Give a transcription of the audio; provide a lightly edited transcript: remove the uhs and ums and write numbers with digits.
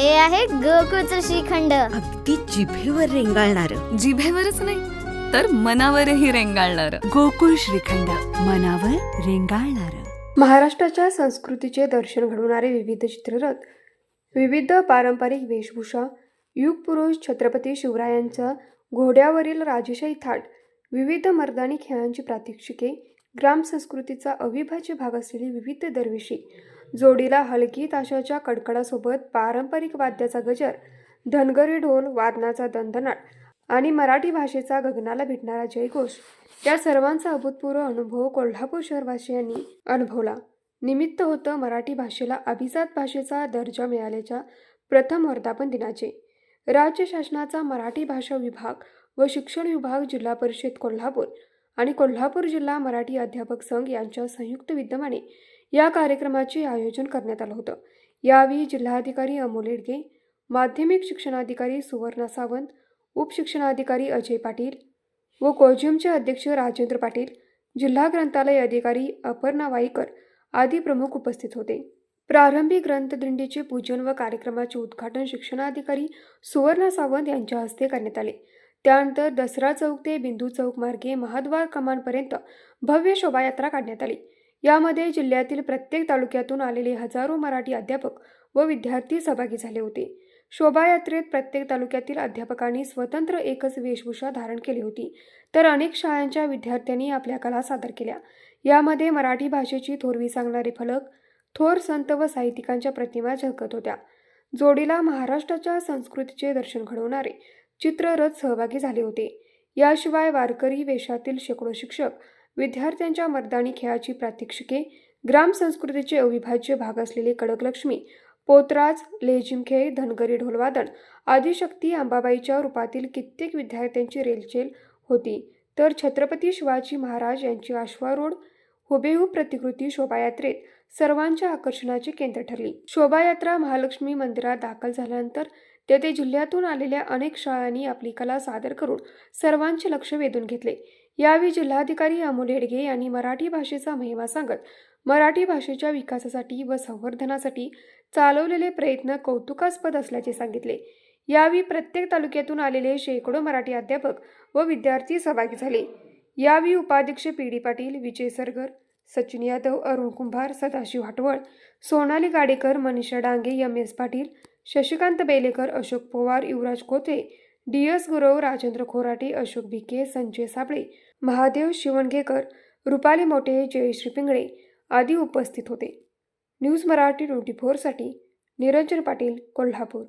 हे आहे गोकुळचं श्रीखंड. अगदी जिभेवर रेंगाळणार. जिभेवरच नाही तर मनावरही रेंगाळणार. गोकुळ श्रीखंड, मनावर रेंगाळणार. महाराष्ट्राच्या संस्कृतीचे दर्शन घडवणारे विविध चित्ररथ, विविध पारंपरिक वेशभूषा, युगपुरुष छत्रपती शिवरायांचा घोड्यावरील राजेशाही थाट, विविध मर्दानी खेळांची प्रात्यक्षिके, ग्रामसंस्कृतीचा अविभाज्य भाग असलेली विविध दरवेशी, जोडीला हलकी ताशाच्या कडकडासोबत पारंपरिक वाद्याचा गजर, धनगरी ढोल वादनाचा दणदणाट आणि मराठी भाषेचा गगनाला भिडणारा जयघोष, या सर्वांचा अभूतपूर्व अनुभव कोल्हापूर शहरवासियांनी अनुभवला. निमित्त होतं मराठी भाषेला अभिजात भाषेचा दर्जा मिळाल्याच्या प्रथम वर्धापन दिनाचे. राज्य शासनाचा मराठी भाषा विभाग व शिक्षण विभाग, जिल्हा परिषद कोल्हापूर आणि कोल्हापूर जिल्हा मराठी अध्यापक संघ यांच्या संयुक्त विद्यमाने या कार्यक्रमाचे आयोजन करण्यात आलं होतं. यावेळी जिल्हाधिकारी अमोल येडगे, माध्यमिक शिक्षणाधिकारी सुवर्णा सावंत, उपशिक्षणाधिकारी अजय पाटील व कोजियमचे अध्यक्ष राजेंद्र पाटील, जिल्हा ग्रंथालय अधिकारी अपर्णा वाईकर आदी प्रमुख उपस्थित होते. प्रारंभी ग्रंथदिंडीचे पूजन व कार्यक्रमाचे उद्घाटन शिक्षणाधिकारी सुवर्णा सावंत यांच्या हस्ते करण्यात आले. त्यानंतर दसरा चौक ते बिंदू चौक मार्गे महाद्वार कमानपर्यंत भव्य शोभायात्रा काढण्यात आली. यामध्ये जिल्ह्यातील प्रत्येक तालुक्यातून आलेले हजारो मराठी अध्यापक व विद्यार्थी सहभागी झाले होते. शोभायात्रेत प्रत्येक तालुक्यातील अध्यापकांनी स्वतंत्र एकच वेशभूषा धारण केली होती, तर अनेक शाळांच्या विद्यार्थ्यांनी आपल्या कला सादर केल्या. यामध्ये मराठी भाषेची थोरवी सांगणारे फलक, थोर संत व साहित्यिकांच्या प्रतिमा झळकत होत्या. जोडीला महाराष्ट्राच्या संस्कृतीचे दर्शन घडवणारे चित्ररथ सहभागी झाले होते. याशिवाय वारकरी वेशातील शेकडो शिक्षक, विद्यार्थ्यांच्या मर्दानी खेळाची प्रात्यक्षिके, ग्रामसंस्कृतीचे अविभाज्य भाग असलेले कडकलक्ष्मी, पोतराज, लेझिम खेळ, धनगरी ढोलवादन, आदिशक्ती अंबाबाईच्या रूपातील कित्येक विद्यार्थ्यांची रेलचेल होती. तर छत्रपती शिवाजी महाराज यांची अश्वारूढ हुबेहूब प्रतिकृती शोभायात्रेत सर्वांच्या आकर्षणाचे केंद्र ठरली. शोभायात्रा महालक्ष्मी मंदिरात दाखल झाल्यानंतर तेथे जिल्ह्यातून आलेल्या अनेक शाळांनी आपली कला सादर करून सर्वांचे लक्ष वेधून घेतले. यावेळी जिल्हाधिकारी अमोल येडगे यांनी मराठी भाषेचा महिमा सांगत मराठी भाषेच्या विकासासाठी व संवर्धनासाठी चालवलेले प्रयत्न कौतुकास्पद असल्याचे सांगितले. यावेळी प्रत्येक तालुक्यातून आलेले शेकडो मराठी अध्यापक व विद्यार्थी सहभागी झाले. यावेळी उपाध्यक्ष पी.डी. पाटील, विजय सरगर, सचिन यादव, अरुण कुंभार, सदाशिव हाटवळ, सोनाली गाडेकर, मनीषा डांगे, एम.एस. पाटील, शशिकांत बेलेकर, अशोक पवार, युवराज कोथे, डी.एस. गुरव, राजेंद्र खोराटे, अशोक भिके, संजय साबळे, महादेव शिवणगेकर, रुपाली मोटे, जयश्री पिंगळे आदी उपस्थित होते. न्यूज मराठी 24 साठी निरंजन पाटील, कोल्हापूर.